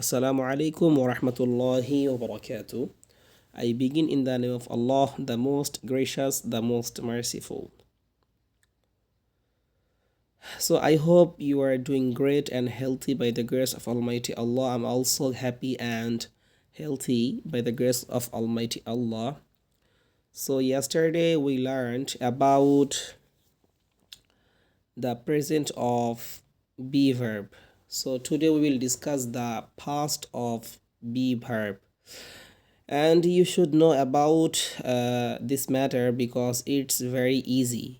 Assalamu alaikum wa rahmatullahi wa barakatuh. I begin in the name of Allah, the most gracious, the most merciful. So I hope you are doing great and healthy by the grace of Almighty Allah. I'm also happy and healthy by the grace of Almighty Allah. So yesterday we learned about the present of be verb. So today we will discuss the past of be verb. And you should know about this matter because it's very easy.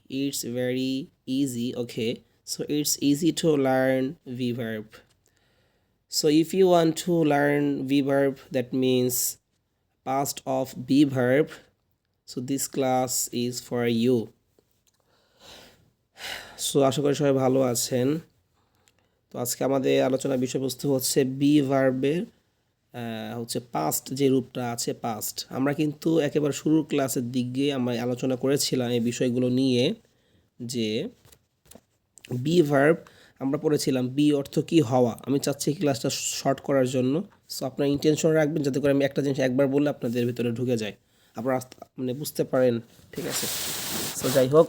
Okay, so it's easy to learn v verb. So if you want to learn v verb, that means past of be verb, so this class is for you. So আশা করি সবাই ভালো আছেন। তো আজকে আমাদের আলোচনার বিষয়বস্তু হচ্ছে বি ভার্বের হচ্ছে পাস্ট যে রূপটা আছে পাস্ট। আমরা কিন্তু একেবারে শুরুর ক্লাসের দিকে আমরা আলোচনা করেছিলাম এই বিষয়গুলো নিয়ে, যে বি ভার্ব আমরা পড়েছিলাম বি অর্থ কি হওয়া। আমি চাচ্ছি ক্লাসটা শর্ট করার জন্য, সো আপনারা ইন্টেনশন রাখবেন যাতে করে আমি একটা জিনিস একবার বললে আপনাদের ভিতরে ঢুকে যায়, আপনারা মানে বুঝতে পারেন, ঠিক আছে। সো যাই হোক,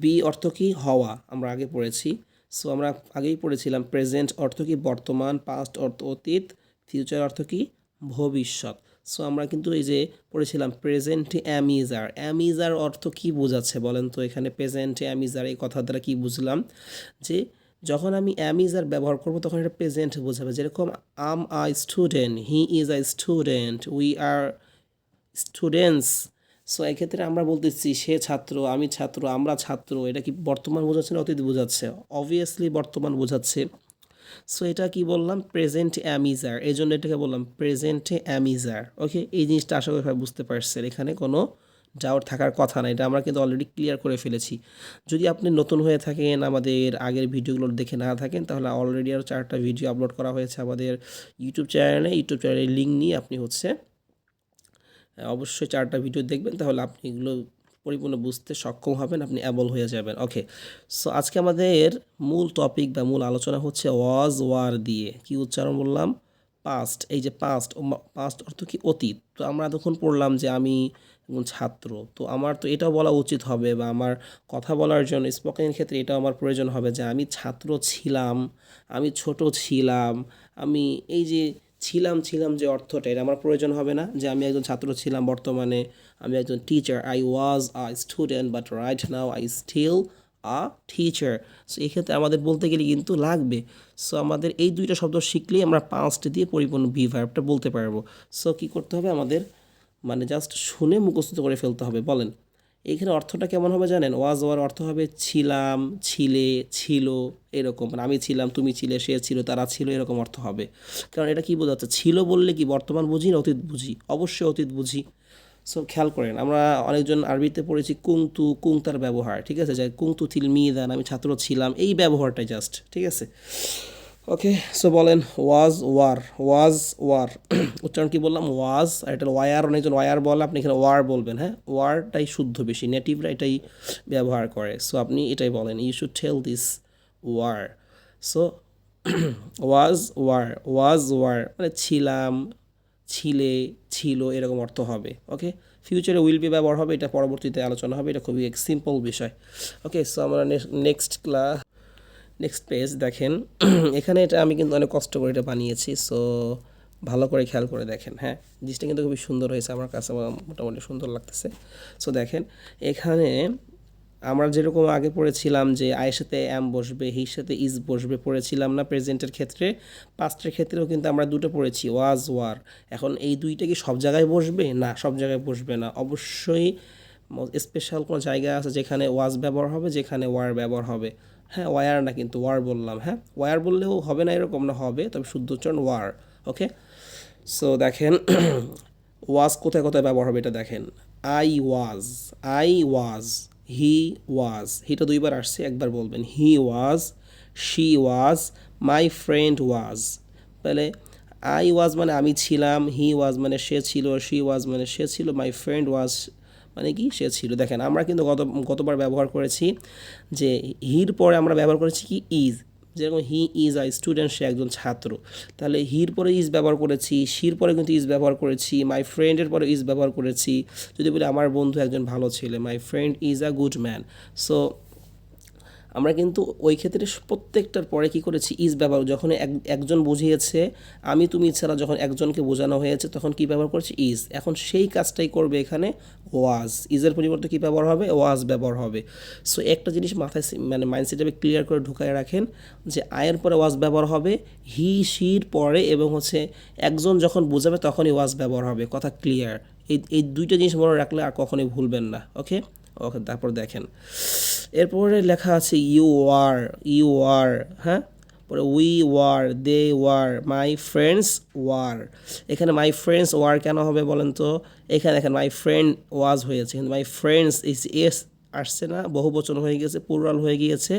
বি অর্থ কি হওয়া আমরা আগে পড়েছি। সো আমরা আগেই পড়েছিলাম প্রেজেন্ট অর্থ কি বর্তমান, পাস্ট অর্থ অতীত, ফিউচার অর্থ কি ভবিষ্যৎ। সো আমরা কিন্তু এই যে পড়েছিলাম প্রেজেন্টে অ্যামিজার। অ্যামিজার অর্থ কি বোঝাচ্ছে বলেন তো? এখানে প্রেজেন্টে অ্যামিজার এই কথা দ্বারা কি বুঝলাম, যে যখন আমি অ্যামিজার ব্যবহার করব তখন এটা প্রেজেন্ট বোঝাবে। যেরকম I'm a student, he is a student, we are students. So এক্ষেত্রে আমরা বলতেছি সে ছাত্র, আমি ছাত্র, আমরা ছাত্র। এটা কি বর্তমান বোঝাচ্ছে না অতীত বোঝাচ্ছে? অবভিয়াসলি বর্তমান বোঝাচ্ছে। সো এটা কি বললাম? প্রেজেন্ট অ্যামিজার, এই জন্য এটাকে বললাম প্রেজেন্টে অ্যামিজার। ওকে, এই জিনিসটা আশা করি সবাই বুঝতে পারছেন, এখানে কোনো ডাউট থাকার কথা না, এটা আমরা কিন্তু অলরেডি ক্লিয়ার করে ফেলেছি। যদি আপনি নতুন হয়ে থাকেন, আমাদের আগের ভিডিওগুলো দেখে না থাকেন, তাহলে অলরেডি আরও 4টা ভিডিও আপলোড করা হয়েছে আমাদের ইউটিউব চ্যানেলের লিঙ্ক নিয়ে আপনি হচ্ছে অবশ্যই 4টা ভিডিও দেখবেন, তাহলে আপনি এগুলো পরিপূর্ণ বুঝতে সক্ষম হবেন, আপনি অ্যাবল হয়ে যাবেন। ওকে, সো আজকে আমাদের মূল টপিক বা মূল আলোচনা হচ্ছে ওয়াজ ওয়ার দিয়ে। কি উচ্চারণ বললাম? পাস্ট। এই যে পাস্ট, পাস্ট অর্থ কি অতীত। তো আমরা এতক্ষণ পড়লাম যে আমি একজন ছাত্র, তো আমার তো এটাও বলা উচিত হবে, বা আমার কথা বলার জন্য স্পোকেনের ক্ষেত্রে এটাও আমার প্রয়োজন হবে যে আমি ছাত্র ছিলাম, আমি ছোট ছিলাম, আমি এই যে ছিলাম যে অর্থটা, এটা আমার প্রয়োজন হবে না যে আমি একজন ছাত্র ছিলাম, বর্তমানে আমি একজন teacher. I was a student but right now I still a teacher. So এক্ষেত্রে আমাদের বলতে গেলে কিন্তু লাগবে। সো আমাদের এই দুইটা শব্দ শিখলেই আমরা পাস্ট দিয়ে পরিপূর্ণ বি ভার্বটা বলতে পারবো। সো কী করতে হবে আমাদের? মানে জাস্ট শুনে মুখস্থ করে ফেলতে হবে। বলেন এইখানে অর্থটা কেমন হবে জানেন? ওয়াজ ওয়ার অর্থ হবে ছিলাম, ছিলে, ছিল, এরকম। মানে আমি ছিলাম, তুমি ছিলে, সে ছিল, তারা ছিল, এরকম অর্থ হবে। কারণ এটা কী বোঝাচ্ছে? ছিল বললে কি বর্তমান বুঝি না অতীত বুঝি? অবশ্যই অতীত বুঝি। সো খেয়াল করেন, আমরা অনেকজন আরবিতে পড়েছি কুংতু, কুংতার ব্যবহার, ঠিক আছে, যে কুংতু তিল মিদান, আমি ছাত্র ছিলাম, এই ব্যবহারটাই জাস্ট, ঠিক আছে। ওকে, সো বলেন ওয়াজ ওয়ার। ওয়াজ ওয়ার উচ্চারণ কি বললাম? ওয়াজ। আর এটা ওয়ার, অনেকজন ওয়ার বলে, আপনি এখানে ওয়ার বলবেন। হ্যাঁ, ওয়ারটাই শুদ্ধ, বেশি নেটিভরা এটাই ব্যবহার করে। সো আপনি এটাই বলেন, you should tell this were. So was were, was were মানে ছিলাম, ছিলে, ছিল, এরকম অর্থ হবে। ওকে, ফিউচারে উইল বি ব্যবহার হবে, এটা পরবর্তীতে আলোচনা হবে, এটা খুবই এক সিম্পল বিষয়। ওকে, সো আমরা নেক্সট পেজ দেখেন। এখানে এটা আমি কিন্তু অনেক কষ্ট করে এটা বানিয়েছি, সো ভালো করে খেয়াল করে দেখেন। হ্যাঁ, জিনিসটা কিন্তু খুবই সুন্দর হয়েছে, আমার কাছে মোটামুটি সুন্দর লাগতেছে। সো দেখেন এখানে আমরা যেরকম আগে পড়েছিলাম যে আয়ের সাথে অ্যাম বসবে, হির সাথে ইজ বসবে, পড়েছিলাম না প্রেজেন্টের ক্ষেত্রে? পাস্টের ক্ষেত্রেও কিন্তু আমরা দুটো পড়েছি, ওয়াজ ওয়ার। এখন এই দুইটা কি সব জায়গায় বসবে? না, সব জায়গায় বসবে না। অবশ্যই স্পেশাল কোনো জায়গা আছে যেখানে ওয়াজ ব্যবহার হবে, যেখানে ওয়ার ব্যবহার হবে। হ্যাঁ, ওয়ার না কিন্তু ওয়ার বললাম। হ্যাঁ, ওয়ার বললেও হবে না এরকম না, হবে, তবে শুদ্ধ উচ্চারণ ওয়ার। ওকে, সো দেখেন ওয়াজ কোথায় কোথায় ব্যবহার হবে এটা দেখেন। আই ওয়াজ, হি ওয়াজ, হিটা 2বার আসছে, একবার বলবেন হি ওয়াজ, she was, my friend was. তাহলে আই ওয়াজ মানে আমি ছিলাম, হি ওয়াজ মানে সে ছিল, শি ওয়াজ মানে সে ছিল, মাই ফ্রেন্ড ওয়াজ মানে কি সে ছিল। দেখেন আমরা কিন্তু গতবার ব্যবহার করেছি যে হির পরে আমরা ব্যবহার করেছি কি ইজ, যেরকম হি ইজ আ স্টুডেন্ট, সে একজন ছাত্র, তাহলে হির পরে ইজ ব্যবহার করেছি, শির পরে কিন্তু ইজ ব্যবহার করেছি, মাই ফ্রেন্ডের পরে ইজ ব্যবহার করেছি। যদি বলি আমার বন্ধু একজন ভালো ছেলে, my friend is a good man. So আমরা কিন্তু ওই ক্ষেত্রে প্রত্যেকটার পরে কি করেছি, ইজ ব্যবহার। যখন একজন বুঝিয়েছে, আমি তুমি ছাড়া যখন একজনকে বোঝানো হয়েছে তখন কি ব্যবহার করেছি, ইজ। এখন সেই কাজটাই করবে এখানে ওয়াজ। ইজের পরিবর্তে কি ব্যবহার হবে, ওয়াজ ব্যবহার হবে। সো একটা জিনিস মাথায় মানে মাইন্ডসেটে ক্লিয়ার করে ঢুকায় রাখেন যে আয়ের পরে ওয়াজ ব্যবহার হবে, হি শির পরে, এবং হচ্ছে একজন যখন বোঝাবে তখনই ওয়াজ ব্যবহার হবে। কথা ক্লিয়ার? এই দুইটা জিনিস মনে রাখলে আর কখনোই ভুলবেন না। ওকে ওকে, তারপর দেখেন এরপরে লেখা আছে ইউ আর, হ্যাঁ, পরে we were, they were, my friends were. এখানে মাই ফ্রেন্ডস ওয়ার কেন হবে বলেন তো? এখানে দেখেন মাই ফ্রেন্ড ওয়াজ হয়েছে, কিন্তু মাই ফ্রেন্ডস এস আসছে না, বহু বচন হয়ে গেছে, প্লুরাল হয়ে গিয়েছে।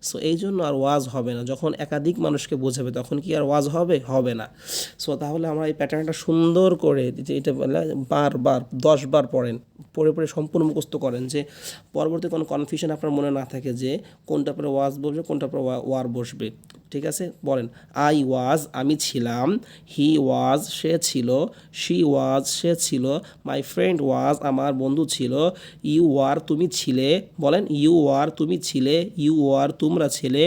সো এই জন্য আর ওয়াজ হবে না। যখন একাধিক মানুষকে বোঝাবে তখন কি আর ওয়াজ হবে, হবে না। সো তাহলে আমরা এই প্যাটার্নটা সুন্দর করে, যে এটা বারবার 10 বার পড়েন, পড়ে পড়ে সম্পূর্ণ মুখস্থ করেন, যে পরবর্তী কোনো কনফিউশন আপনার মনে না থাকে যে কোনটা পরে ওয়াজ বসবে, কোনটা পরে ওয়ার বসবে। ঠিক আছে, বলেন। আই ওয়াজ, আমি ছিলাম। হি ওয়াজ, সে ছিল। শি ওয়াজ, সে ছিল। মাই ফ্রেন্ড ওয়াজ, আমার বন্ধু ছিল। ইউ ওয়ার, তুমি ছিলে। বলেন, ইউ ওয়ার, তুমি ছিলে। ইউ ওয়ার, তোমরা ছিলে।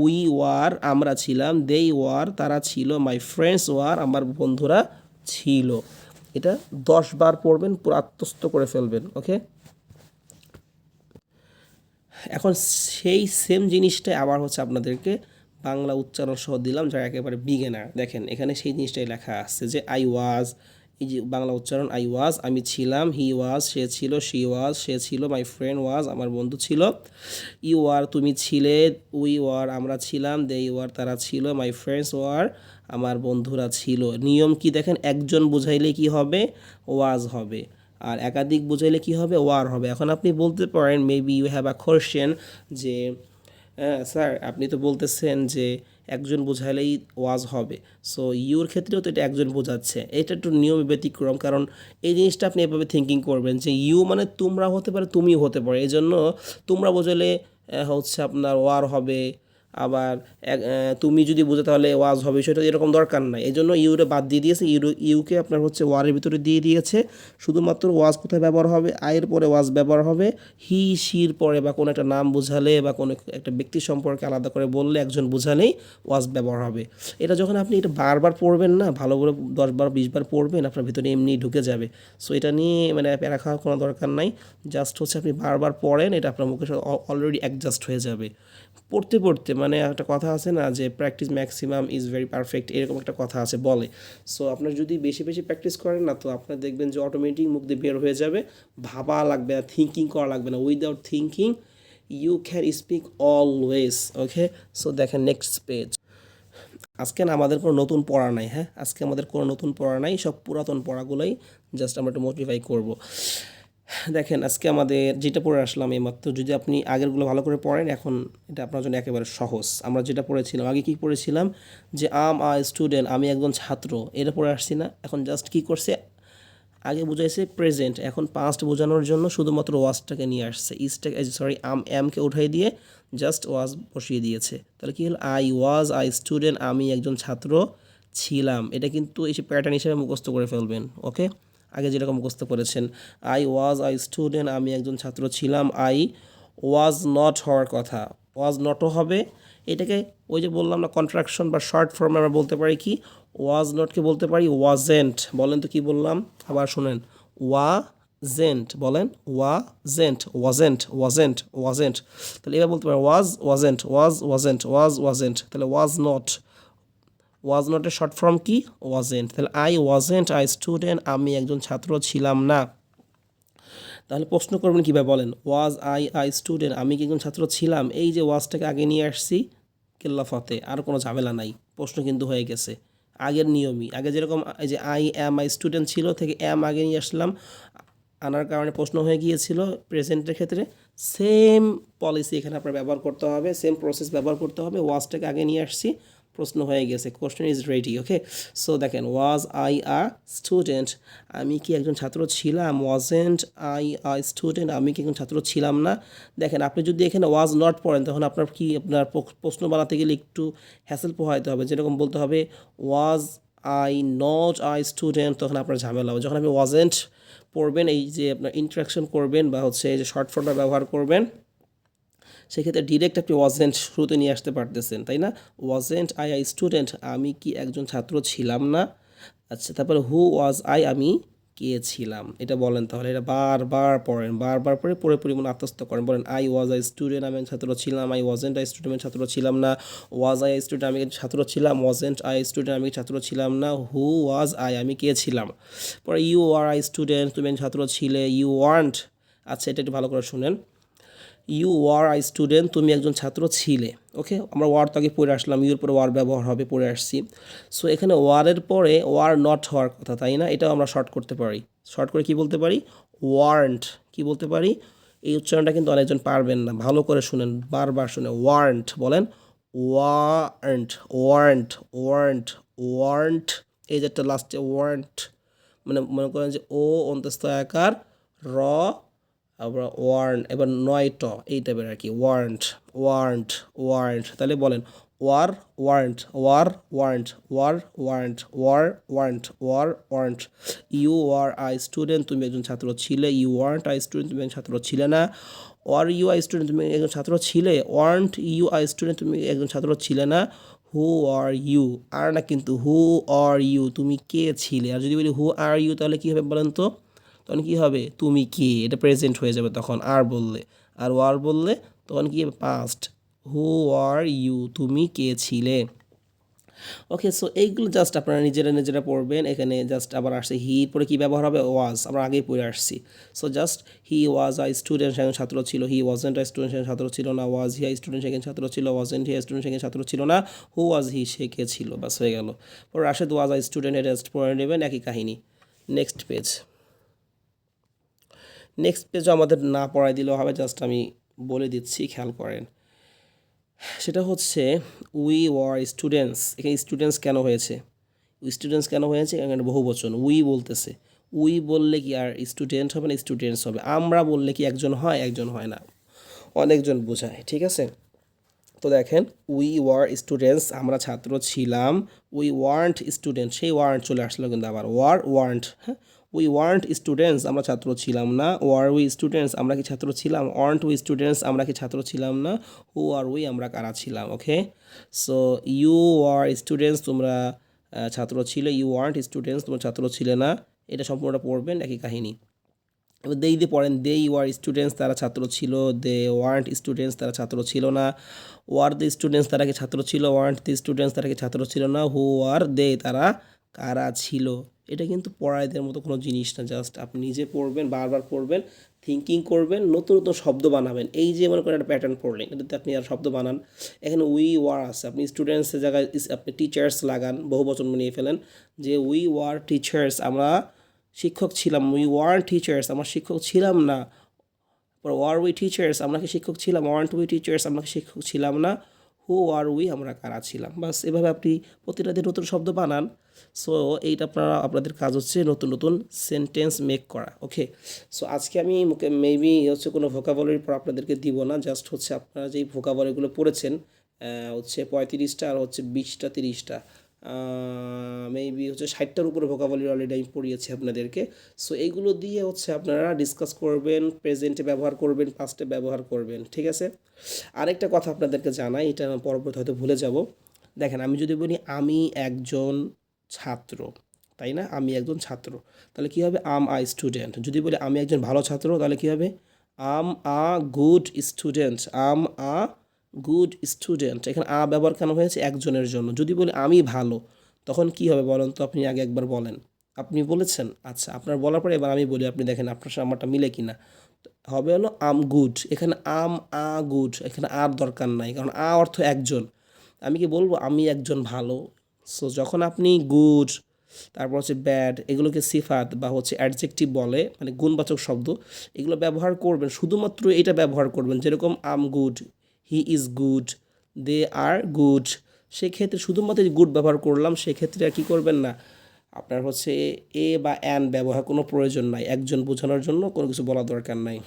উই ওয়ার, আমরা ছিলাম। দে ওয়ার, তারা ছিল। মাই ফ্রেন্ডস ওয়ার, আমার বন্ধুরা ছিল। এটা 10 বার পড়বেন, পুরো আত্মস্থ করে ফেলবেন। ওকে, এখন সেই সেম জিনিসটাই আবার হচ্ছে আপনাদেরকে বাংলা উচ্চারণ সহ দিলাম, যারা একেবারে বিগিনার। দেখেন এখানে সেই জিনিসটাই লেখা আসছে যে আই ওয়াজ, এই যে বাংলা উচ্চারণ, আই ওয়াজ, আমি ছিলাম। হি ওয়াজ, সে ছিল। শি ওয়াজ, সে ছিল। মাই ফ্রেন্ড ওয়াজ, আমার বন্ধু ছিল। ইউ ওয়ার, তুমি ছিলে। উই ওয়ার, আমরা ছিলাম। দে ওয়ার, তারা ছিল। মাই ফ্রেন্ডস ওয়ার, আমার বন্ধুরা ছিল। নিয়ম কি দেখেন, একজন বুঝাইলে কি হবে, ওয়াজ হবে। আর একাধিক বুঝাইলে কি হবে, ওয়ার হবে। এখন আপনি বলতে পারেন, maybe you have a question, যে স্যার আপনি তো বলতেছেন যে একজন বোঝাইলেই ওয়াজ হবে, সো ইউর ক্ষেত্রেও তো এটা একজন বোঝাচ্ছে। এটা একটু নিয়ম ব্যতিক্রম, কারণ এই জিনিসটা আপনি এভাবে থিঙ্কিং করবেন যে ইউ মানে তোমরা হতে পারে, তুমিও হতে পারে, এই জন্য তোমরা বোঝালে হচ্ছে আপনার ওয়ার হবে। আবার তুমি যদি বোঝো তাহলে ওয়াজ হবে, সেটা এরকম দরকার নাই। এই জন্য ইউরে বাদ দিয়ে দিয়েছে, ইউকে আপনার হচ্ছে ওয়ারের ভিতরে দিয়ে দিয়েছে। শুধুমাত্র ওয়াজ কোথায় ব্যবহার হবে, আয়ের পরে ওয়াজ ব্যবহার হবে। হি শির পরে বা কোনো একটা নাম বোঝালে বা কোনো একটা ব্যক্তি সম্পর্কে আলাদা করে বললে, একজন বোঝালেই ওয়াজ ব্যবহার হবে। এটা যখন আপনি এটা বারবার পড়বেন না, ভালো করে 10 বার 20 বার পড়বেন, আপনার ভিতরে এমনি ঢুকে যাবে। সো এটা নিয়ে মানে প্যারা খাওয়ার কোনো দরকার নাই। জাস্ট হচ্ছে আপনি বারবার পড়েন, এটা আপনার মুখে অলরেডি অ্যাডজাস্ট হয়ে যাবে। পড়তে পড়তে মানে একটা কথা আছে না, যে practice maximum is very perfect, এরকম একটা কথা আছে বলে। সো আপনার যদি বেশি বেশি প্র্যাকটিস করেন না, তো আপনার দেখবেন যে অটোমেটিক মুখ দিয়ে বের হয়ে যাবে। ভাবা লাগবে না, থিঙ্কিং করা লাগবে না। Without thinking you can speak always. Okay, so দেখেন নেক্সট পেজ। আজকে না আমাদের কোনো নতুন পড়া নাই, হ্যাঁ, আজকে আমাদের কোনো নতুন পড়া নাই, সব পুরাতন পড়াগুলোই জাস্ট আমরা একটু মোটিফাই করব। দেখেন আজকে আমাদের যেটা পড়ে আসলাম এইমাত্র, যদি আপনি আগেরগুলো ভালো করে পড়েন, এখন এটা আপনার জন্য একেবারে সহজ। আমরা যেটা পড়েছিলাম আগে, কি পড়েছিলাম, যে আ স্টুডেন্ট, আমি একজন ছাত্র, এটা পড়ে আসছি না। এখন জাস্ট কি করছে, আগে বুঝাইছে প্রেজেন্ট, এখন পাস্ট বোঝানোর জন্য শুধুমাত্র ওয়াজটাকে নিয়ে আসছে, ইজটাকে, সরি, এমকে উঠাই দিয়ে জাস্ট ওয়াজ বসিয়ে দিয়েছে। তাহলে কি হলো, আই ওয়াজ আই স্টুডেন্ট, আমি একজন ছাত্র ছিলাম। এটা কিন্তু এই প্যাটার্ন হিসেবে মুখস্থ করে ফেলবেন। ওকে, আগে যেরকম মুখস্থ করেছেন, আই ওয়াজ আই স্টুডেন্ট, আমি একজন ছাত্র ছিলাম। আই ওয়াজ নট হওয়ার কথা, ওয়াজ নটও হবে। এটাকে ওই যে বললাম না, কন্ট্রাকশন বা শর্ট ফর্মে আমরা বলতে পারি কি, ওয়াজ নটকে বলতে পারি ওয়াজেন্ট। বলেন তো কি বললাম, আবার শুনেন, ওয়াজেন্ট, বলেন ওয়াজেন্ট, ওয়াজেন্ট, ওয়াজেন্ট, ওয়াজেন্ট। তাহলে এবার বলতে পারি was wasn't, was wasn't, was wasn't. তাহলে ওয়াজ নট, ওয়াজ নটের শর্ট ফর্ম কি, ওয়াজেন্ট। তাহলে আই ওয়াজেন্ট আই স্টুডেন্ট, আমি একজন ছাত্র ছিলাম না। তাহলে প্রশ্ন করবেন কীভাবে, বলেন, ওয়াজ আই স্টুডেন্ট, আমি কি একজন ছাত্র ছিলাম, এই যে ওয়াজটাকে আগে নিয়ে আসছি, কেল্লাফতে, আর কোনো ঝামেলা নাই, প্রশ্ন কিন্তু হয়ে গেছে। আগের নিয়মই, আগে যেরকম এই যে আই স্টুডেন্ট ছিল থেকে আগে নিয়ে আসলাম, আনার কারণে প্রশ্ন হয়ে গিয়েছিল। প্রেজেন্টের ক্ষেত্রে সেম পলিসি এখানে আপনার ব্যবহার করতে হবে, সেম প্রসেস ব্যবহার করতে হবে। ওয়াজটাকে আগে নিয়ে আসছি, প্রশ্ন হয়ে গেছে, question is ready. Okay, so দেখেন, ওয়াজ আই আ স্টুডেন্ট, আমি কি একজন ছাত্র ছিলাম? ওয়াজেন্ট আই আ স্টুডেন্ট, আমি কি একজন ছাত্র ছিলাম না? দেখেন, আপনি যদি এখানে ওয়াজ নট পড়েন তখন আপনার কি, আপনার প্রশ্ন বানাতে গেলে একটু হ্যাসেল পোহাইতে হবে। যেরকম বলতে হবে was I not I student, তখন আপনার ঝামেলা হবে। যখন আপনি ওয়াজেন্ট পড়বেন, এই যে আপনার ইন্টারাকশন করবেন বা হচ্ছে এই যে শর্ট ফর্মটা ব্যবহার করবেন, সেক্ষেত্রে ডিরেক্ট আপনি ওয়াজেন্ট শুরুতে নিয়ে আসতে পারতেছেন, তাই না? ওয়াজেন্ট আই আই স্টুডেন্ট, আমি কি একজন ছাত্র ছিলাম না? আচ্ছা, তারপরে হু ওয়াজ আই, আমি কে ছিলাম, এটা বলেন। তাহলে এটা বারবার পড়েন, বারবার পড়ে পড়ে পরিমাণ আত্মস্থ করেন। বলেন আই ওয়াজ আই স্টুডেন্ট, আমি ছাত্র ছিলাম। আই ওয়াজেন্ট আই স্টুডেন্ট, আমি ছাত্র ছিলাম না। ওয়াজ আই স্টুডেন্ট, আমি ছাত্র ছিলাম। ওয়াজেন্ট আই স্টুডেন্ট, আমি ছাত্র ছিলাম না। হু ওয়াজ আই, আমি কে ছিলাম। পরে ইউ আর আই স্টুডেন্ট, তুমি ছাত্র ছিলে। ইউ ওয়ান্ট, আচ্ছা এটা একটু ভালো করে শুনেন। ইউ ওয়ার আই স্টুডেন্ট, তুমি একজন ছাত্র ছিলে। ওকে, আমরা ওয়ার তো আগে পড়ে আসলাম, ইউর পরে ওয়ার ব্যবহার হবে, পড়ে আসছি। সো এখানে ওয়ারের পরে ওয়ার নট হওয়ার কথা, তাই না? এটাও আমরা শর্ট করতে পারি। শর্ট করে কি বলতে পারি? ওয়ার্ন্ট। কি বলতে পারি? এই উচ্চারণটা কিন্তু অনেকজন পারবেন না, ভালো করে শুনেন, বারবার শুনে। ওয়ার্ন্ট বলেন, ওয়ার্ন্ট, ওয়ার্ন্ট, ওয়ার্ন্ট, ওয়ার্ন্ট। এই যে একটা লাস্টে ওয়ার্ন্ট, মানে মনে করেন যে ও অন্তস্থ আকার, র, আবার ওয়ার্ন, এবার নয় ট, এই টাইপের আর কি। ওয়ার্ন্ট, ওয়ার্ন্ট, ওয়ার্ন্ট। তাহলে বলেন were weren't, were weren't, were weren't, were weren't, were weren't. You are I student, তুমি একজন ছাত্র ছিলে। ইউ ওয়ার্ন্ট আই স্টুডেন্ট, তুমি একজন ছাত্র ছিলে না। ওয়ার ইউ আই স্টুডেন্ট, তুমি একজন ছাত্র ছিলে। ওয়ার্ন্ট ইউ আই স্টুডেন্ট, তুমি একজন ছাত্র ছিলে না। হু আর ইউ, আর না কিন্তু, হু আর ইউ, তুমি কে ছিলে। আর যদি বলি হু আর ইউ, তাহলে কী হবে বলেন তো? তখন কী হবে? তুমি কে, এটা প্রেজেন্ট হয়ে যাবে তখন আর বললে। আর ওয়ার বললে তখন কী হবে? পাস্ট। হু আর ইউ, তুমি কে ছিলে। ওকে, সো এইগুলো জাস্ট আপনারা নিজেরা নিজেরা পড়বেন। এখানে জাস্ট আবার আসছে হি, পরে কী ব্যবহার হবে? ওয়াজ, আমরা আগেই পড়ে আসছি। So just he was I student, সেখানে ছাত্র ছিল। হি ওয়াজেন্ট আই স্টুডেন্ট, সেখানে ছাত্র ছিল না। ওয়াজ হি আই স্টুডেন্ট, সেখানে ছাত্র ছিল। ওয়াজেন্ট হি আই স্টুডেন্ট, সেখানে ছাত্র ছিল না। হু ওয়াজ হি, সে কে ছিল। বাস হয়ে গেল। পরে রাশেদ ওয়াজ আই স্টুডেন্ট, এটা জাস্ট পড়ে নেবেন, একই কাহিনী। Next page. নেক্সট পেজও আমাদের না পড়াই দিলেও হবে, জাস্ট আমি বলে দিচ্ছি, খেয়াল করেন। সেটা হচ্ছে উই ওয়ার স্টুডেন্টস। এখানে স্টুডেন্টস কেন হয়েছে? স্টুডেন্টস কেন হয়েছে? এখানে বহু বচন, উই বলতেছে। উই বললে কি আর স্টুডেন্ট হবে না? স্টুডেন্টস হবে। আমরা বললে কি একজন হয়? একজন হয় না, অনেকজন বোঝায়। ঠিক আছে, তো দেখেন, উই ওয়ার স্টুডেন্টস, আমরা ছাত্র ছিলাম। উই ওয়ার্ন্ট স্টুডেন্ট, সেই ওয়ার্ন্ট চলে আসলো কিন্তু আবার, ওয়ার ওয়ার্ন্ট। হ্যাঁ, উই ওয়ার্ন্ট স্টুডেন্টস, আমরা ছাত্র ছিলাম না। ওয়ার উই স্টুডেন্টস, আমরা কি ছাত্র ছিলাম? ওয়ার্ন্ট উই স্টুডেন্টস, আমরা কি ছাত্র ছিলাম না? হু আর উই, আমরা কারা ছিলাম? ওকে, সো ইউ আর স্টুডেন্টস, তোমরা ছাত্র ছিলে। ইউ ওয়ার্ন্ট স্টুডেন্টস, তোমরা ছাত্র ছিলে না। এটা সম্পূর্ণটা পড়বেন, একই কাহিনী। এবার দেই দিয়ে পড়েন, দে ওয়ার স্টুডেন্টস, তারা ছাত্র ছিল। দে ওয়ার্ন্ট স্টুডেন্টস, তারা ছাত্র ছিল না। ওয়ার দ্য স্টুডেন্টস, তারা কি ছাত্র ছিল? ওয়ার্ন্ট দ্য স্টুডেন্টস, তারা কি ছাত্র ছিল না? হু আর দে, তারা কারা ছিল? এটা কিন্তু পড়ায় দেওয়ার মতো কোনো জিনিস না, জাস্ট আপনি নিজে পড়বেন, বারবার পড়বেন, থিঙ্কিং করবেন, নতুন নতুন শব্দ বানাবেন। এই যে মনে করেন একটা প্যাটার্ন পড়লেন, এটাতে আপনি আর শব্দ বানান। এখানে উই ওয়ার আছে, আপনি স্টুডেন্টসের জায়গায় আপনি টিচার্স লাগান, বহু বচন বানিয়ে ফেলেন, যে উই ওয়ার টিচার্স, আমরা শিক্ষক ছিলাম। উই ওয়ার্ন টিচার্স, আমরা শিক্ষক ছিলাম না। ওয়ার উই টিচার্স, আমরা কি শিক্ষক ছিলাম? ওয়ার্ন্ট উই টিচার্স, আমরা কি শিক্ষক ছিলাম না? হু আর উই, আমরা কারা ছিলাম? বাস এভাবে আপনি প্রতিটা দিন নতুন শব্দ বানান। সো এইটা আপনাদের কাজ হচ্ছে নতুন নতুন সেন্টেন্স মেক করা। ওকে, সো আজকে আমি মেবি হচ্ছে কোনো ভোকাবুলারি পর আপনাদেরকে দিব না, জাস্ট হচ্ছে আপনারা যেই ভোকাবুলারিগুলো পড়েছেন হচ্ছে 35টা আর হচ্ছে 20টা 30টা, মেবি হচ্ছে 60টার উপরে ভোকাবুলারি অলরেডি আমি পড়িয়েছি আপনাদেরকে। সো এইগুলো দিয়ে হচ্ছে আপনারা ডিসকাস করবেন, প্রেজেন্টে ব্যবহার করবেন, পাস্টে ব্যবহার করবেন। ঠিক আছে, আরেকটা কথা আপনাদেরকে জানাই, এটা পরবর্তী হয়তো ভুলে যাব। দেখেন, আমি যদি বলি আমি একজন ছাত্র, তাই না? আমি একজন ছাত্র, তাহলে কী হবে? I'm a student. যদি বলি আমি একজন ভালো ছাত্র, তাহলে কী হবে? I'm a good student. I'm a good student. এখানে আ ব্যবহার কেন হয়েছে? একজনের জন্য। যদি বলি আমি ভালো, তখন কি হবে বলেন তো? আপনি আগে একবার বলেন। আপনি বলেছেন, আচ্ছা, আপনার বলার পরে এবার আমি বলি, আপনি দেখেন আপনার সাথে আমারটা মিলে কিনা। হবে হলো আম গুড। এখানে আম আ গুড, এখানে আর দরকার নাই, কারণ আ অর্থ একজন। আমি কি বলবো আমি একজন ভালো? সো যখন আপনি গুড, তারপর হচ্ছে ব্যাড, এগুলোকে সিফাত বা হচ্ছে অ্যাডজেক্টিভ বলে, মানে গুণবাচক শব্দ, এগুলো ব্যবহার করবেন, শুধুমাত্র এটা ব্যবহার করবেন। যেরকম I'm good, he is good, they are good, সেক্ষেত্রে শুধুমাত্র গুড ব্যবহার করলাম, সেক্ষেত্রে আর কী করবেন না, আপনার হচ্ছে এ বা অ্যান ব্যবহার কোনো প্রয়োজন নাই, একজন বোঝানোর জন্য কোনো কিছু বলা দরকার নাই।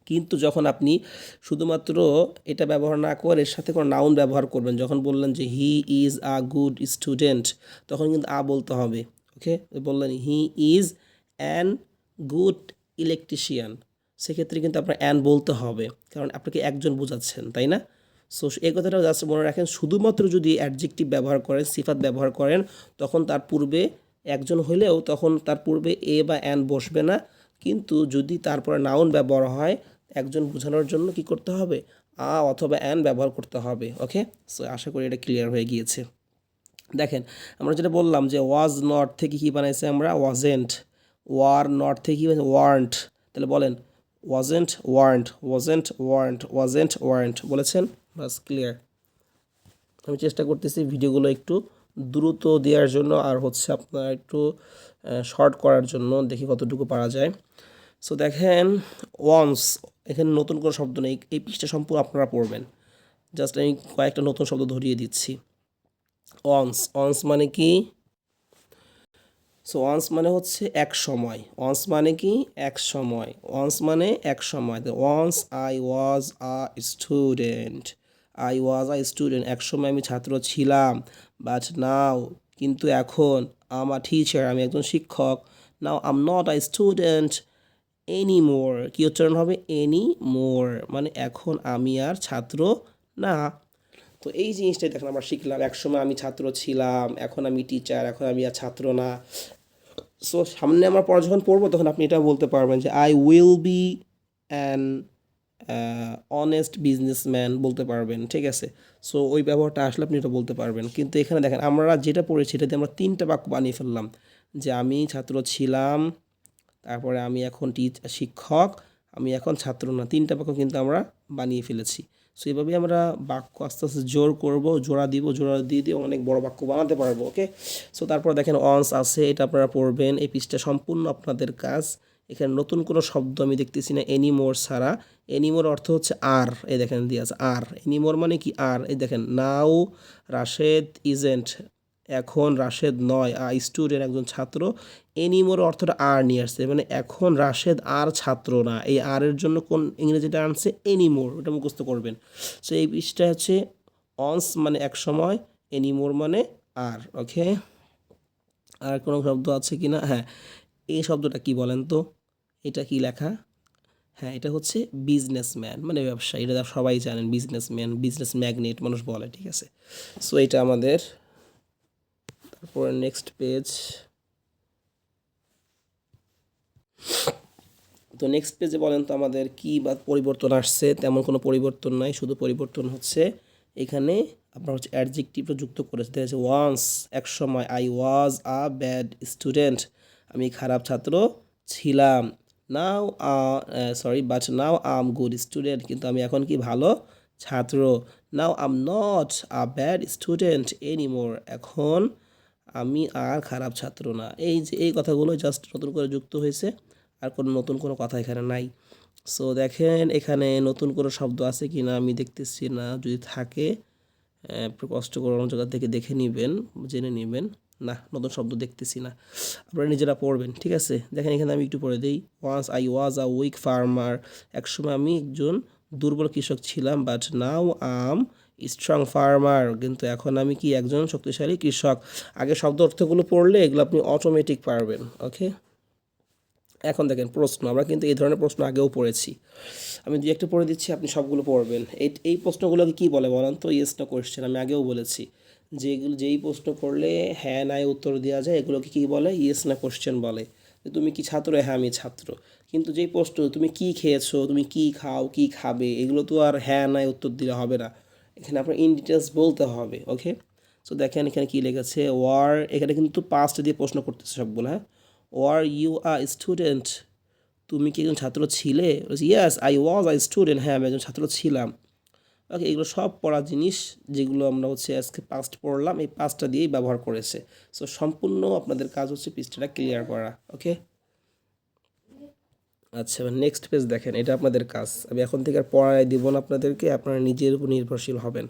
কিন্তু যখন আপনি শুধুমাত্র এটা ব্যবহার না করে এর সাথে কোনো নাউন ব্যবহার করবেন, যখন বললেন যে হি ইজ আ গুড স্টুডেন্ট, তখন কিন্তু আ বলতে হবে। ওকে, বললেন he is an good electrician, সেক্ষেত্রে কিন্তু আপনার অ্যান বলতে হবে, কারণ আপনাকে একজন বোঝাচ্ছেন, তাই না? সো এই কথাটা জাস্ট মনে রাখেন, শুধুমাত্র যদি অ্যাডজেক্টিভ ব্যবহার করেন, সিফাত ব্যবহার করেন, তখন তার পূর্বে একজন হলেও তখন তার পূর্বে এ বা অ্যান বসবে না। কিন্তু যদি তারপরে নাউন ব্যবহার হয়, একজন বোঝানোর জন্য কি করতে হবে, আ অথবা অ্যান ব্যবহার করতে হবে। ওকে, সো আশা করি এটা ক্লিয়ার হয়ে গিয়েছে। দেখেন আমরা যেটা বললাম যে ওয়াজ নট থেকে কি বানাইছে আমরা, ওয়াজেন্ট। ওয়ার নট থেকে কি বানাইছে, ওয়ার্ন্ট। তাহলে বলেন ওয়াজেন্ট ওয়ার্ন্ট, ওয়াজেন্ট ওয়ার্ন্ট, ওয়াজেন্ট ওয়ার্ন্ট, বলেছেন? বাস ক্লিয়ার। আমি চেষ্টা করতেছি ভিডিওগুলো একটু দ্রুত দেওয়ার জন্য, আর হচ্ছে আপনার একটু শর্ট করার জন্য, দেখি কতটুকু পারা যায়। সো দেখেন ওয়ান্স, এখানে নতুন কোনো শব্দ নেই, এই পৃষ্ঠা সম্পূর্ণ আপনারা পড়বেন। জাস্ট আমি কয়েকটা নতুন শব্দ ধরিয়ে দিচ্ছি। ওয়ান্স, ওয়ান্স মানে কি? সো ওয়ান্স মানে হচ্ছে এক সময়। ওয়ান্স মানে কি? এক সময়। ওয়ান্স মানে এক সময়। Once I was a student, I was a student, এক সময় আমি ছাত্র ছিলাম। বাট নাও, কিন্তু এখন, আম আ টিচার, আমি একজন শিক্ষক। Now I'm not a student any more, কী উচ্চারণ হবে? এনি মোর, মানে এখন আমি আর ছাত্র না। তো এই জিনিসটাই দেখেন আমরা শিখলাম, একসময় আমি ছাত্র ছিলাম, এখন আমি টিচার, এখন আমি আর ছাত্র না। সো সামনে আমরা পরে যখন পড়বো তখন আপনি এটা বলতে পারবেন যে I will be an honest businessman বলতে পারবেন, ঠিক আছে? সো ওই ব্যবহারটা আসলে আপনি এটা বলতে পারবেন। কিন্তু এখানে দেখেন আমরা যেটা পড়েছি এটাতে আমরা 3টা বাক্য বানিয়ে ফেললাম, যে আমি ছাত্র ছিলাম, তারপরে আমি এখন শিক্ষক, আমি এখন ছাত্র না, 3টা বাক্য কিন্তু আমরা বানিয়ে ফেলেছি। সো এভাবেই আমরা বাক্য আস্তে আস্তে জোড়া দিব, জোড়া দিয়ে দিয়ে অনেক বড় বাক্য বানাতে পারবো। ওকে, সো তারপর দেখেন অনস আছে, এটা আপনারা পড়বেন। এই পৃষ্ঠা সম্পূর্ণ আপনাদের কাজ। এখানে নতুন কোনো শব্দ আমি দেখতেছি না এনিমোর ছাড়া। এনিমোর অর্থ হচ্ছে আর, এই দেখেন দিয়ে আছে আর। এনিমোর মানে কি? আর। এই দেখেন নাও রাশেদ ইজেন্ট, এখন রাশেদ নয়, স্টুডেন্ট একজন ছাত্র। এনিমোর অর্থটা আর নিয়ে আসছে, মানে এখন রাশেদ আর ছাত্র না। এই আর এর জন্য কোন ইংরেজিটা আনছে? এনিমোর, ওটা মুখস্থ করবেন। সো এই বিষয়টা হচ্ছে অনস মানে এক সময়, এনিমোর মানে আর। ওকে, আর কোনো শব্দ আছে কি না? হ্যাঁ, এই শব্দটা কি বলেন তো? এটা কি লেখা? হ্যাঁ, এটা হচ্ছে বিজনেসম্যান, মানে ব্যবসায়ী। এটা সবাই জানেন, বিজনেসম্যান, বিজনেস ম্যাগনেট মানুষ বলে, ঠিক আছে? সো এটা আমাদের। তারপরে নেক্সট পেজ। তো নেক্সট পেজে বলেন তো আমাদের কি বা পরিবর্তন আসছে? তেমন কোনো পরিবর্তন নাই, শুধু পরিবর্তন হচ্ছে এখানে আপনার হচ্ছে অ্যাডজেক্টিভটা যুক্ত করেছে। দেখা যাচ্ছে ওয়ান্স এক সময়, I was a bad student, আমি খারাপ ছাত্র ছিলাম। Now but now I'm good student, কিন্তু আমি এখন কি ভালো ছাত্র। Now I'm not a bad student anymore, এখন আমি আর খারাপ ছাত্র না। এই যে এই কথাগুলো জাস্ট নতুন করে যুক্ত হয়েছে, আর কোনো নতুন কোনো কথা এখানে নাই। সো দেখেন এখানে নতুন কোনো শব্দ আছে কি না আমি দেখতেছি না, যদি থাকে একটু কষ্ট করে অন্য জায়গা থেকে দেখে নেবেন, জেনে নেবেন। না, নতুন শব্দ দেখতেছি না, আপনারা নিজেরা পড়বেন, ঠিক আছে? দেখেন এখানে আমি একটু পড়ে দিই। Once I was a weak farmer, একসময় আমি একজন দুর্বল কৃষক ছিলাম। But now I'm strong farmer, কিন্তু এখন আমি কি একজন শক্তিশালী কৃষক। আগে শব্দ অর্থগুলো পড়লে এগুলো আপনি অটোমেটিক পারবেন। ওকে, এখন দেখেন প্রশ্ন, আমরা কিন্তু এই ধরনের প্রশ্ন আগেও পড়েছি। আমি দুই একটা পড়ে দিচ্ছি, আপনি সবগুলো পড়বেন। এই প্রশ্নগুলোকে কী বলে বলেন তো? Yes no question. আমি আগেও বলেছি যেই প্রশ্ন করলে হ্যাঁ নাই উত্তর দেওয়া যায় এগুলোকে কী বলে? ইয়েস না কোয়েশ্চেন বলে। যে তুমি কি ছাত্র? হ্যাঁ আমি ছাত্র। কিন্তু যেই প্রশ্ন তুমি কি খেয়েছো, তুমি কি খাও, কি খাবে, এগুলো তো আর হ্যাঁ নাই উত্তর দিলে হবে না, এখানে আপনার ইন ডিটেলস বলতে হবে। ওকে, সো দেখেন এখানে কী লেগেছে, ওয়ার, এখানে কিন্তু পাস্ট দিয়ে প্রশ্ন করতেছে সবগুলো। হ্যাঁ, ওয়ার ইউ আ স্টুডেন্ট, তুমি কি একজন ছাত্র ছিলে? Yes I was a student, হ্যাঁ আমি একজন ছাত্র ছিলাম। ওকে, এগুলো সব পড়া জিনিস, যেগুলো আমরা হচ্ছে আজকে পাস্ট পড়লাম, এই পাস্টটা দিয়েই ব্যবহার করেছে। সো সম্পূর্ণ আপনাদের কাজ হচ্ছে পৃষ্ঠাটা ক্লিয়ার করা। ওকে, আচ্ছা নেক্সট পেজ দেখেন, এটা আপনাদের কাজ। আমি এখন থেকে আর পড়ায় দিব না আপনাদেরকে, আপনারা নিজের উপর নির্ভরশীল হবেন।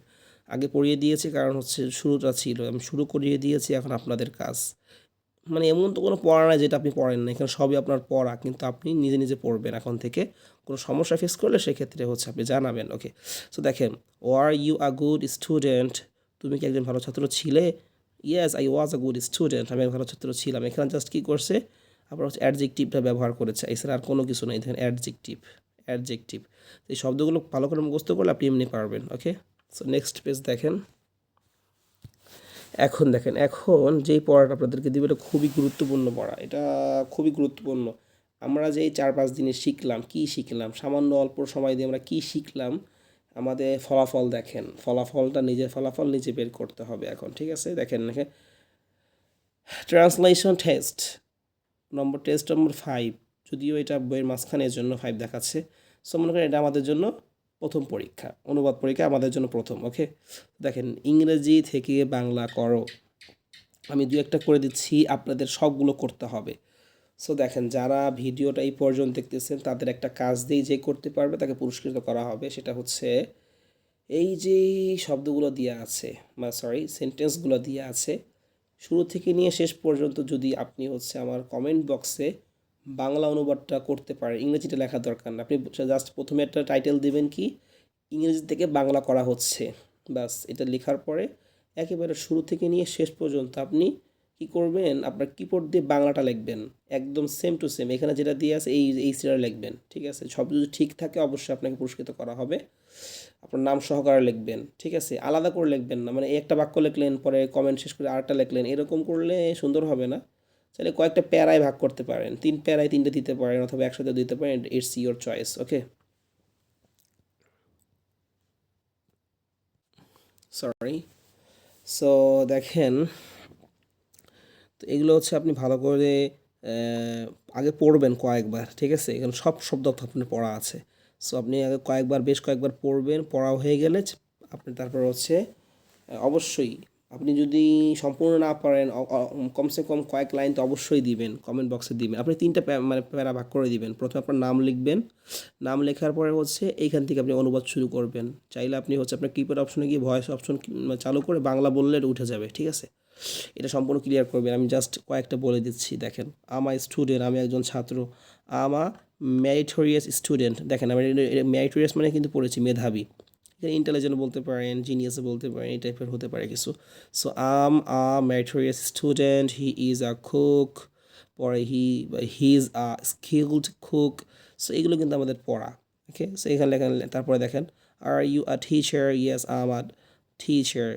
আগে পড়িয়ে দিয়েছি কারণ হচ্ছে শুরুটা ছিল, আমি শুরু করিয়ে দিয়েছি, এখন আপনাদের কাজ। মানে এমন তো কোনো পড়া নাই যেটা আপনি পড়েন না, এখানে সবই আপনার পড়া, কিন্তু আপনি নিজে নিজে পড়বেন এখন থেকে। কোনো সমস্যা ফেস করলে সেক্ষেত্রে হচ্ছে আপনি জানাবেন, ওকে। সো দেখেন, were you a good student, তুমি কি একজন ভালো ছাত্র ছিলে? Yes I was a good student, আমি এক ভালো ছাত্র ছিলাম। এখানে জাস্ট কী করছে, আপনার হচ্ছে অ্যাডজেক্টিভটা ব্যবহার করেছে, এছাড়া আর কোনো কিছু নেই। দেখেন অ্যাডজেক্টিভ, অ্যাডজেক্টিভ। এই শব্দগুলো ভালো করে মুখস্থ করলে আপনি এমনি পারবেন, ওকে। সো নেক্সট পেজ দেখেন। এখন দেখেন, এখন যেই পড়াটা আপনাদেরকে দিবে এটা খুবই গুরুত্বপূর্ণ পড়া, এটা খুবই গুরুত্বপূর্ণ। আমরা যেই 4-5 দিনে শিখলাম, কি শিখলাম, সামান্য অল্প সময় দিয়ে আমরা কি শিখলাম, আমাদের ফলাফল দেখেন, ফলাফলটা নিজের ফলাফল নিজে বের করতে হবে এখন, ঠিক আছে। দেখেন দেখেন, ট্রান্সলেশন টেস্ট টেস্ট নম্বর 5, যদিও এটা বইয়ের মাঝখানে এর জন্য 5 দেখাচ্ছে। সো মনে করেন এটা আমাদের জন্য প্রথম পরীক্ষা, অনুবাদ পরীক্ষা আমাদের জন্য প্রথম, ওকে। দেখেন, ইংরেজি থেকে বাংলা করো, আমি দু একটা করে দিচ্ছি, আপনাদের সবগুলো করতে হবে। সো দেখেন, যারা ভিডিওটা এই পর্যন্ত দেখতেছেন তাদের একটা কাজ দিয়েই যে করতে পারবে তাকে পুরস্কৃত করা হবে। সেটা হচ্ছে এই যে শব্দগুলো দেওয়া আছে, সরি সেন্টেন্সগুলো দেওয়া আছে, শুরু থেকে নিয়ে শেষ পর্যন্ত যদি আপনি হচ্ছে আমার কমেন্ট বক্সে বাংলা অনুবাদটা করতে পারেন, ইংরেজিটা লেখার দরকার না, আপনি জাস্ট প্রথমে একটা টাইটেল দেবেন কি ইংরেজি থেকে বাংলা করা হচ্ছে, ব্যাস এটা লেখার পরে একেবারে শুরু থেকে নিয়ে শেষ পর্যন্ত আপনি কি করবেন, আপনার কিবোর্ড দিয়ে বাংলাটা লিখবেন, একদম সেম টু সেম এখানে যেটা দিয়ে আছে এই সিরিয়াল লিখবেন, ঠিক আছে। সব যদি ঠিক থাকে অবশ্যই আপনাকে পুরস্কৃত করা হবে। আপনার নাম সহকারে লিখবেন, ঠিক আছে, আলাদা করে লিখবেন না, মানে একটা বাক্য লিখলেন পরে কমেন্ট শেষ করে আরেকটা লিখলেন, এরকম করলে সুন্দর হবে না। তাহলে কয়েকটা প্যারায় ভাগ করতে পারেন, 3 প্যারায় 3টে দিতে পারেন, অথবা একসাথে দিতে পারেন, it's your choice, okay. Sorry. So দেখেন, তো এগুলো হচ্ছে আপনি ভালো করে আগে পড়বেন কয়েকবার, ঠিক আছে, এখানে সব শব্দ আপনার পড়া আছে। সো আপনি আগে কয়েকবার, বেশ কয়েকবার পড়বেন, পড়া হয়ে গেলে আপনি তারপর হচ্ছে অবশ্যই আপনি যদি সম্পূর্ণ না পারেন কমসে কম কয়েক লাইন তো অবশ্যই দিবেন, কমেন্ট বক্সে দিবেন। আপনি 3টা মানে প্যারা ভাগ করে দিবেন। প্রথমে আপনার নাম লিখবেন, নাম লেখার পরে হচ্ছে এইখান থেকে আপনি অনুবাদ শুরু করবেন। চাইলে আপনি হচ্ছে আপনার কিপ্যাড অপশনে গিয়ে ভয়েস অপশন চালু করে বাংলা বললে এটা উঠে যাবে, ঠিক আছে। এটা সম্পূর্ণ ক্লিয়ার করবেন, আমি জাস্ট কয়েকটা বলে দিচ্ছি। দেখেন, আমার স্টুডেন্ট, আমি একজন ছাত্র, আমা মেরিটোরিয়াস স্টুডেন্ট। দেখেন, আমি মেরিটোরিয়াস মানে কিন্তু পড়েছি মেধাবী, ইন্টেলিজেন্ট বলতে পারেন, জিনিয়াস বলতে পারেন, এই টাইপের হতে পারে কিছু। So a meritorious student, he is a cook, পরে he is a skilled cook. So এগুলো কিন্তু আমাদের পড়া, ওকে। সো এখানে লেখেন, তারপরে দেখেন, are you a teacher, yes I am a teacher.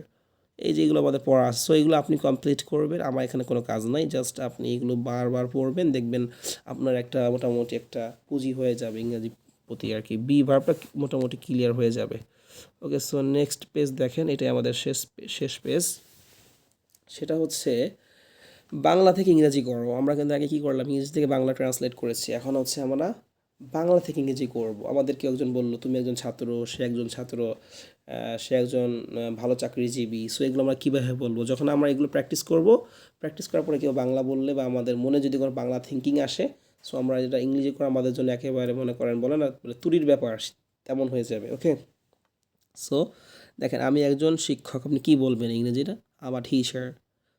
এই যে এগুলো আমাদের পড়া আছে, সো এগুলো আপনি কমপ্লিট করবেন, আমার এখানে কোনো কাজ নাই, জাস্ট আপনি এগুলো বারবার পড়বেন, দেখবেন আপনার একটা মোটামুটি একটা পুঁজি হয়ে যাবে ইংরেজি প্রতি আর কি, বি ভার্বটা মোটামুটি ক্লিয়ার হয়ে যাবে, ওকে। সো নেক্সট পেজ দেখেন, এটাই আমাদের শেষ পেজ। সেটা হচ্ছে বাংলা থেকে ইংরেজি করো। আমরা কিন্তু আগে কী করলাম, ইংরেজি থেকে বাংলা ট্রান্সলেট করেছি, এখন হচ্ছে আমরা বাংলা থেকে ইংরেজি করব। আমাদের কেউ একজন বললো তুমি একজন ছাত্র, সে একজন ছাত্র, সে একজন ভালো চাকরিজীবী। সো এগুলো আমরা কীভাবে বলবো, যখন আমরা এগুলো প্র্যাকটিস করব, প্র্যাকটিস করার পরে কেউ বাংলা বললে বা আমাদের মনে যদি কোনো বাংলা থিঙ্কিং আসে, সো আমরা যেটা ইংরেজি করা আমাদের জন্য একেবারে মনে করেন বলে না তুরির ব্যাপার, তেমন হয়ে যাবে, ওকে। সো দেখেন, আমি একজন শিক্ষক, আপনি কি বলবেন ইংরেজিটা, আমার টিচার।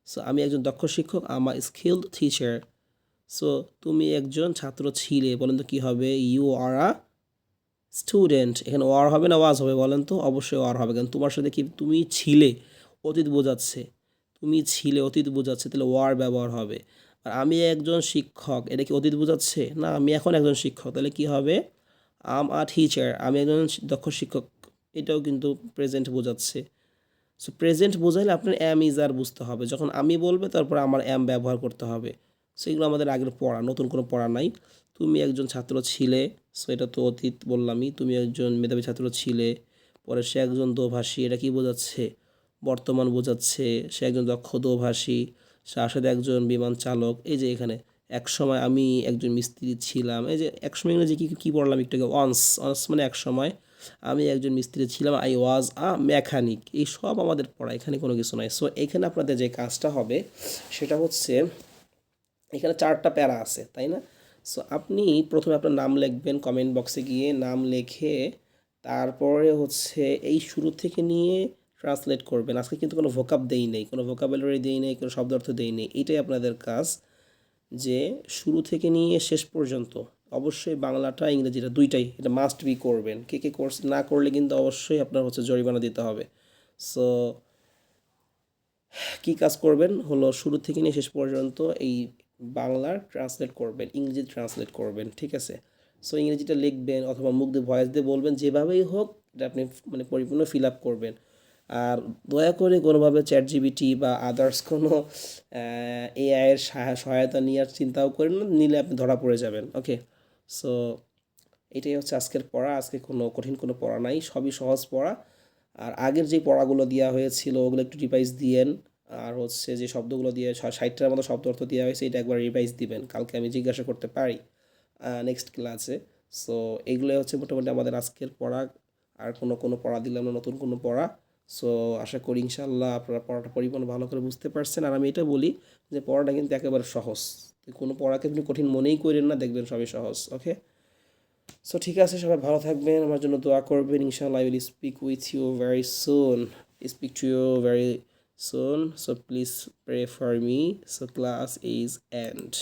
সো আমি একজন দক্ষ শিক্ষক, আমার স্কিলড টিচার। সো তুমি একজন ছাত্র ছিলে, বলেন তো কী হবে, ইউ আর আ স্টুডেন্ট। এখানে ওয়ার হবে না ওয়াজ হবে, বলেন তো, অবশ্যই ওয়ার হবে, কারণ তোমার সাথে কি তুমি ছিলে অতীত বোঝাচ্ছে, তুমি ছিলে অতীত বোঝাচ্ছে, তাহলে ওয়ার ব্যবহার হবে। আর আমি একজন শিক্ষক, এটা কি অতীত বোঝাচ্ছে না, আমি এখন একজন শিক্ষক, তাহলে কি হবে, আম আ টিচার, আমি একজন দক্ষ শিক্ষক, এটাও কিন্তু প্রেজেন্ট বোঝাচ্ছে। সো প্রেজেন্ট বোঝাইলে আপনার অ্যাম ইজ আর বুঝতে হবে, যখন আমি বলবে তারপর আমার অ্যাম ব্যবহার করতে হবে। সেগুলো আমাদের আগের পড়া, নতুন কোনো পড়া নাই। তুমি একজন ছাত্র ছিলে, সো এটা তো অতীত বললামই, তুমি একজন মেধাবী ছাত্র ছিলে, পরে সে একজন দোভাষী, এটা কি বোঝাচ্ছে, বর্তমান বোঝাচ্ছে, সে একজন দক্ষ দোভাষী, তার সাথে একজন বিমান চালক। এই যে এখানে একসময় আমি একজন মিস্ত্রি ছিলাম, এই যে একসময় ইংরেজি কী পড়লাম একটু আগে, অনস, অনস মানে একসময়, আমি একজন মিস্ত্রি ছিলাম, আই ওয়াজ আ মেকানিক। এই সব আমাদের পড়া, এখানে কোনো কিছু নাই। সো এখানে আপনাদের যে কাজটা হবে সেটা হচ্ছে, এখানে 4টা প্যারা আছে, তাই না। সো আপনি প্রথমে আপনার নাম লিখবেন, কমেন্ট বক্সে গিয়ে নাম লিখে তারপরে হচ্ছে এই শুরু থেকে নিয়ে ট্রান্সলেট করবেন। আজকে কিন্তু কোনো ভোকাব দেই নেই, কোনো ভোকাবুলারি দেই নেই, কোনো শব্দার্থ দেই নেই। এটাই আপনাদের কাজ, যে শুরু থেকে নিয়ে শেষ পর্যন্ত অবশ্যই বাংলাটা ইংরেজিটা দুইটাই এটা মাস্ট বি করবেন। কে কে কোর্স না করলে কিন্তু অবশ্যই আপনার হচ্ছে জরিমানা দিতে হবে। সো কী কাজ করবেন হলো শুরু থেকে নিয়ে শেষ পর্যন্ত এই বাংলার ট্রান্সলেট করবেন, ইংরেজি ট্রান্সলেট করবেন, ঠিক আছে? সো ইংরেজিটা লিখবেন অথবা মুখ দিয়ে ভয়েস দিয়ে বলবেন, যেভাবেই হোক এটা আপনি মানে পরিপূর্ণ ফিল আপ করবেন। আর দয়া করে কোনোভাবে চ্যাট জিবিটি বা আদার্স কোনো এআইয়ের সহায়তা নেওয়ার চিন্তাও করেন না, নিলে আপনি ধরা পড়ে যাবেন। ওকে, সো এটাই হচ্ছে আজকের পড়া। আজকে কোনো কঠিন কোনো পড়া নাই, সবই সহজ পড়া। আর আগের যে পড়াগুলো দেওয়া হয়েছিল ওগুলো একটু রিভাইজ দিয়েন। আর হচ্ছে যে শব্দগুলো দিয়ে 60টার মতো শব্দ অর্থ দেওয়া হয়েছে এটা একবার রিভাইজ দিবেন, কালকে আমি জিজ্ঞাসা করতে পারি নেক্সট ক্লাসে। সো এইগুলো হচ্ছে মোটামুটি আমাদের আজকের পড়া। আর কোনো পড়া দিলাম না, নতুন কোনো পড়া। সো আশা করি ইনশাল্লাহ আপনারা পড়াটা পরিপূর্ণ ভালো করে বুঝতে পারছেন। আর আমি এটা বলি যে পড়াটা কিন্তু একেবারে সহজ, কোনো পড়াকে আপনি কঠিন মনেই করেন না, দেখবেন সবই সহজ। ওকে, সো ঠিক আছে, সবাই ভালো থাকবেন, আমার জন্য দোয়া করবেন। ইনশাআল্লাহ I will speak with you very soon, speak to you very soon. So please pray for me. So class is and.